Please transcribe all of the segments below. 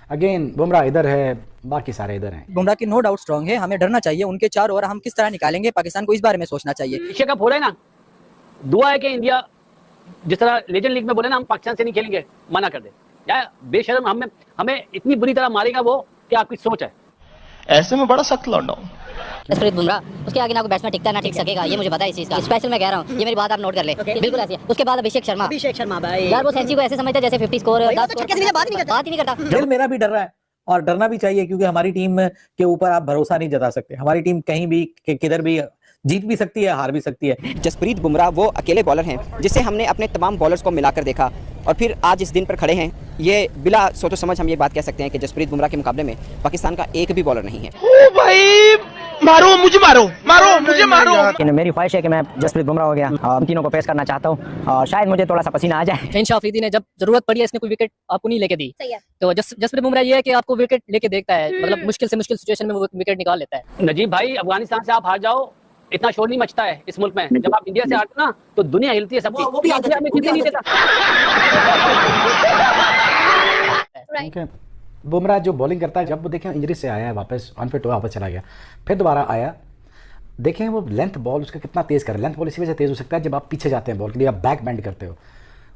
Again Bumrah इधर है, बाकी सारे इधर हैं। बुमराह की नो डाउट स्ट्रांग है, हमें डरना चाहिए। उनके 4 ओवर हम किस तरह निकालेंगे पाकिस्तान को इस बारे में सोचना चाहिए। एशिया कप हो रहा है ना, दुआ है कि इंडिया जिस तरह लेजेंड लीग में बोले ना हम पाकिस्तान से नहीं खेलेंगे, मना कर दे या बेशर्म हमें इतनी बुरी तरह मारेगा वो कि आपकी सोच है। ऐसे में बड़ा सख्त लौंडा हूं। जसप्रीत बुमराह उसके आगे ना कोई बैट्समैन टिकता ना टिक सकेगा, ये मुझे पता है इस चीज का। स्पेशल मैं कह रहा हूँ, ये मेरी बात आप नोट कर ले, बिल्कुल ऐसी है। उसके बाद अभिषेक शर्मा भाई यार, वो सेंचुरी को ऐसे समझता है जैसे 50 स्कोर, 10 स्कोर, बात ही नहीं करता। दिल मेरा भी डर रहा है और डरना भी चाहिए, क्योंकि हमारी टीम के ऊपर आप भरोसा नहीं जता सकते। हमारी टीम कहीं भी किधर भी जीत भी सकती है, हार भी सकती है। जसप्रीत बुमराह वो अकेले बॉलर हैं जिसे हमने अपने तमाम बॉलर्स को मिलाकर देखा और फिर आज इस दिन पर खड़े हैं। ये बिला सोचो समझ हम ये बात कह सकते हैं कि जसप्रीत बुमराह के मुकाबले में पाकिस्तान का एक भी बॉलर नहीं है। ओ भाई मारो मुझे, मुझे मारो। मेरी ख्वाहिश है कि मैं जसप्रीत बुमराह हो गया तीनों को फेस करना चाहता हूँ, शायद मुझे थोड़ा सा पसीना आ जाए। शहीन शाह अफरीदी ने जब जरूरत पड़ी है इसने कोई विकेट आपको नहीं लेके दी, तो जसप्रीत बुमराह ये है कि आपको विकेट लेके देखता है, मतलब मुश्किल से मुश्किल सिचुएशन में वो विकेट निकाल लेता है। नजीब भाई, अफगानिस्तान से आप हार जाओ, इतना शोर नहीं मचता है इस मुल्क में। जब आप इंडिया से हारते ना तो दुनिया हिलती है सबकी। वो भी हमें जीतने नहीं देता। बुमराह जो बॉलिंग करता है, जब वो देखें इंजरी से आया है, वापस अनफिट हुआ, वापस चला गया, फिर दोबारा आया, देखें वो लेंथ बॉल उसका कितना तेज़ कर रहा है। लेंथ बॉल इसी वजह से तेज़ हो सकता है जब आप पीछे जाते हैं बॉल के लिए, आप बैक बेंड करते हो,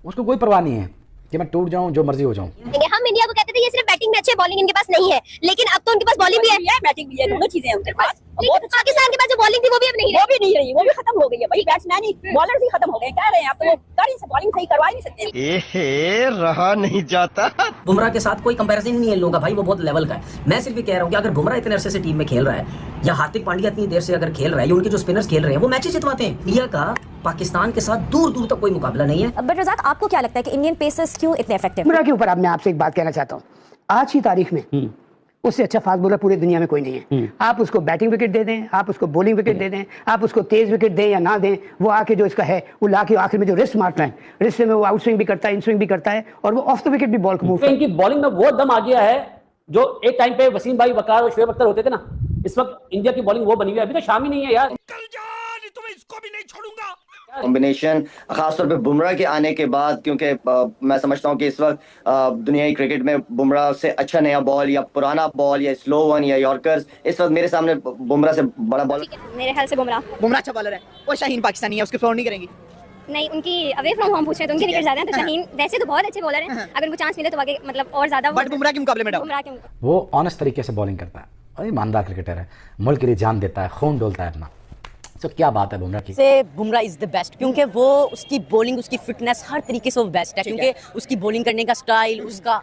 उसको कोई परवाह नहीं है कि मैं टूट जाऊं, जो मर्जी हो जाऊं। हम इंडिया को कहते थे ये सिर्फ बैटिंग में अच्छे, बॉलिंग इनके पास नहीं है, लेकिन अब तो उनके पास बॉलिंग भी है, बैटिंग भी है, दोनों चीजें हैं उनके पास। पाकिस्तान के पास जो बॉलिंग थी वो भी अब नहीं रही, वो भी खत्म हो गई है भाई। बैट्समैन ही, बॉलर ही खत्म हो गए, कह रहे हैं आप तो कर ही बॉलिंग सही करवा नहीं सकते। एहे रहा नहीं जाता। बुमराह के साथ कोई कंपैरिजन नहीं है इन लोगों का भाई, वो बहुत लेवल का है। मैं सिर्फ ये कह रहा हूँ कि अगर बुमराह इतने अरसे से टीम में खेल रहा है या हार्दिक पांड्या इतनी देर से अगर खेल रहा है, उनके जो स्पिनर्स खेल रहे हैं वो मैचेस जितवाते हैं। इंडिया का पाकिस्तान के साथ दूर दूर तक कोई मुकाबला नहीं है। बट रज़ाक, आपको क्या लगता है कि इंडियन पेसर्स क्यों इतने इफेक्टिव? बुमराह के ऊपर अब मैं आपसे एक बात कहना चाहता हूँ, आज की तारीख में उससे अच्छा फास्ट बॉलर पूरी दुनिया में कोई नहीं है। आप उसको बैटिंग विकेट दे दें, आप उसको बॉलिंग विकेट दे दें, आप उसको तेज विकेट दें या ना दें, वो आके जो इसका है वो लाके आखिर में जो रिस्ट मारता है, रिस्ट में वो आउट स्विंग भी करता है, इन स्विंग भी करता है, और वो ऑफ द विकेट भी बॉल को मूव करता है। इनकी बॉलिंग में वो दम आ गया है जो एक टाइम पे वसीम भाई, वकार और शोएब अख्तर होते थे ना, इस वक्त इंडिया की बॉलिंग वो बनी हुई है। अभी तो शामी नहीं है यार, इसको भी नहीं छोड़ूंगा। कॉम्बिनेशन खासतौर पे बुमराह के आने के बाद, क्योंकि मैं समझता हूं कि इस वक्त दुनियाई क्रिकेट में बुमराह से अच्छा नया बॉल या पुराना बॉल या स्लो वन या यॉर्कर्स, इस वक्त मेरे सामने बुमराह से बड़ा बॉल। मेरे ख्याल से बुमराह अच्छा बॉलर है। वो शाहीन पाकिस्तानी है, उसके फ्लोर नहीं करेंगी। नहीं, उनकी अवे फ्रॉम होम पूछ रहे तो उनके विकेट ज्यादा हैं, तो शाहीन वैसे तो बहुत अच्छे बॉलर हैं, अगर उनको चांस मिले तो आगे मतलब और ज्यादा। बट बुमराह के मुकाबले में वो ऑनेस्ट तरीके से बॉलिंग करता है और ईमानदार क्रिकेटर है, मुल्क के लिए जान देता है, खून डोलता है अपना। तो क्या बात है बुमराह की। से बुमराह इज द बेस्ट, क्योंकि वो उसकी बॉलिंग, उसकी फिटनेस हर तरीके से वो बेस्ट है, क्योंकि उसकी बॉलिंग करने का स्टाइल, उसका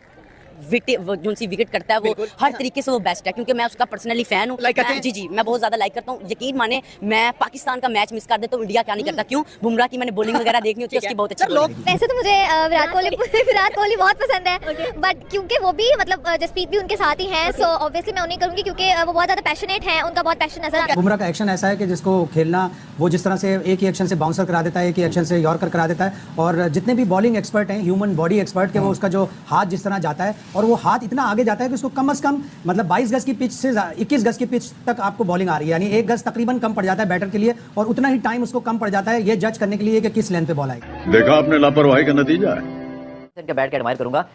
जो सी विकेट करता है वो हर तरीके से वो बेस्ट है। क्योंकि मैं उसका पर्सनली फैन हूँ। जी मैं बहुत ज्यादा लाइक करता हूँ। यकीन माने मैं पाकिस्तान का मैच मिस कर देता हूँ, इंडिया क्या नहीं करता। क्यों? बुमराह की मैंने बॉलिंग वगैरह देखनी होती है, उसकी बहुत अच्छी बॉलिंग। वैसे तो मुझे विराट कोहली बहुत पसंद है, बट क्योंकि वो भी मतलब जसप्रीत भी उनके साथ ही हैं, सो ऑब्वियसली मैं उन्हें करूंगी, क्योंकि वो बहुत ज्यादा पैशनेट हैं, उनका बहुत पैशन नजर आता है। बुमराह का एक्शन ऐसा है कि जिसको खेलना, वो जिस तरह से एक ही एक्शन से बाउंसर करा देता है, एक ही एक्शन से यॉर्कर करा देता है, और जितने भी बॉलिंग एक्सपर्ट हैं, ह्यूमन बॉडी एक्सपर्ट के, वो उसका जो हाथ जिस तरह जाता है, और वो हाथ इतना आगे जाता है कि उसको कम से कम मतलब 22 गज की पिच से 21 गज की पिच तक आपको बॉलिंग आ रही है, यानी 1 गज तकरीबन कम पड़ जाता है बैटर के लिए, और उतना ही टाइम उसको कम पड़ जाता है ये जज करने के लिए कि किस लेंथ पे बॉल आएगी। देखा आपने लापरवाही का नतीजा है। इनका बैट के एडमायर करूंगा,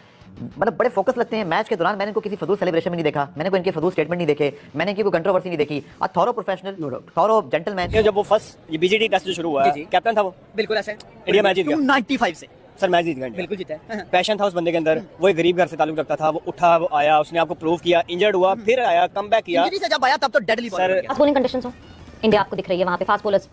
मतलब बड़े फोकस लगते हैं मैच के दौरान। मैंने इनको किसी फजूल सेलिब्रेशन में नहीं देखा, मैंने कोई इनके फजूल स्टेटमेंट नहीं देखे, मैंने इनकी कोई कंट्रोवर्सी नहीं देखी। Thorough professional, thorough gentleman. जब वो फर्स्ट ये बीजीटी टेस्ट जो शुरू हुआ है, कैप्टन था वो, बिल्कुल ऐसे इंडिया मैच जीत गया 95 से। सर मैच जीत गया, बिल्कुल जीता है। पैशन था उस बंदे के अंदर, वो एक गरीब घर से ताल्लुक रखता था, वो उठा, वो आया, उसने आपको प्रूव किया, इंजर्ड हुआ, फिर आया, कमबैक किया। इंजरी से जब आया तब तो डेडली सर। बॉलिंग कंडीशंस हो, इंडिया आपको दिख रही है, वहाँ पे फास्ट बॉलर्स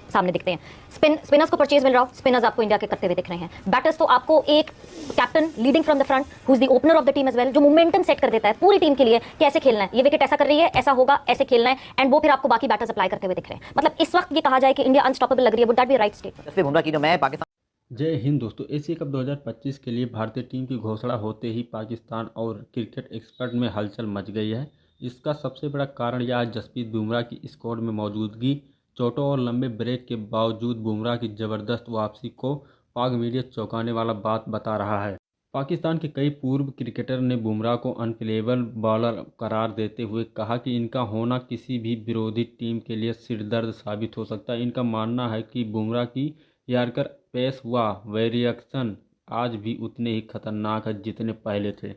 सामने दिखते हैं, स्पिनर्स को परचेज मिल रहा हो, स्पिनर्स आपको इंडिया के करते हुए दिख रहे हैं, बैटर्स तो आपको एक captain leading from the front who is the opener of the team as well, जो मोमेंटम सेट कर देता है पूरी टीम के लिए कैसे खेलना है, ये विकेट ऐसा कर रही है, ऐसा होगा, ऐसे खेलना है, एंड वो फिर आपको बाकी बैटर्स अप्लाई करते हुए दिख रहे हैं। मतलब इस वक्त ये कहा जाए कि इंडिया अनस्टॉपेबल लग रही है, would that be right statement? Jasprit Bumrah की जो मैं पाकिस्तान। जय हिंद दोस्तों, एशिया कप 2025 के लिए भारतीय टीम की घोषणा होते ही पाकिस्तान और क्रिकेट एक्सपर्ट में हलचल मच गई है। इसका सबसे बड़ा कारण यह आज जसप्रीत बुमराह की स्क्वाड में मौजूदगी। चोटों और लंबे ब्रेक के बावजूद बुमराह की ज़बरदस्त वापसी को पाक मीडिया चौंकाने वाला बात बता रहा है। पाकिस्तान के कई पूर्व क्रिकेटर ने बुमराह को अनप्लेएबल बॉलर करार देते हुए कहा कि इनका होना किसी भी विरोधी टीम के लिए सिरदर्द साबित हो सकता है। इनका मानना है कि बुमराह की यार्कर पेस व वेरिएक्शन आज भी उतने ही खतरनाक है जितने पहले थे।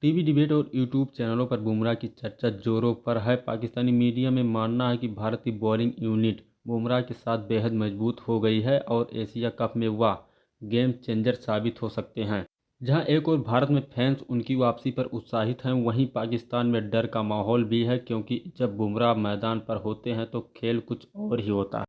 टीवी डिबेट और यूट्यूब चैनलों पर बुमराह की चर्चा जोरों पर है। पाकिस्तानी मीडिया में मानना है कि भारतीय बॉलिंग यूनिट बुमराह के साथ बेहद मजबूत हो गई है और एशिया कप में वह गेम चेंजर साबित हो सकते हैं। जहां एक और भारत में फैंस उनकी वापसी पर उत्साहित हैं, वहीं पाकिस्तान में डर का माहौल भी है, क्योंकि जब बुमराह मैदान पर होते हैं तो खेल कुछ और ही होता है।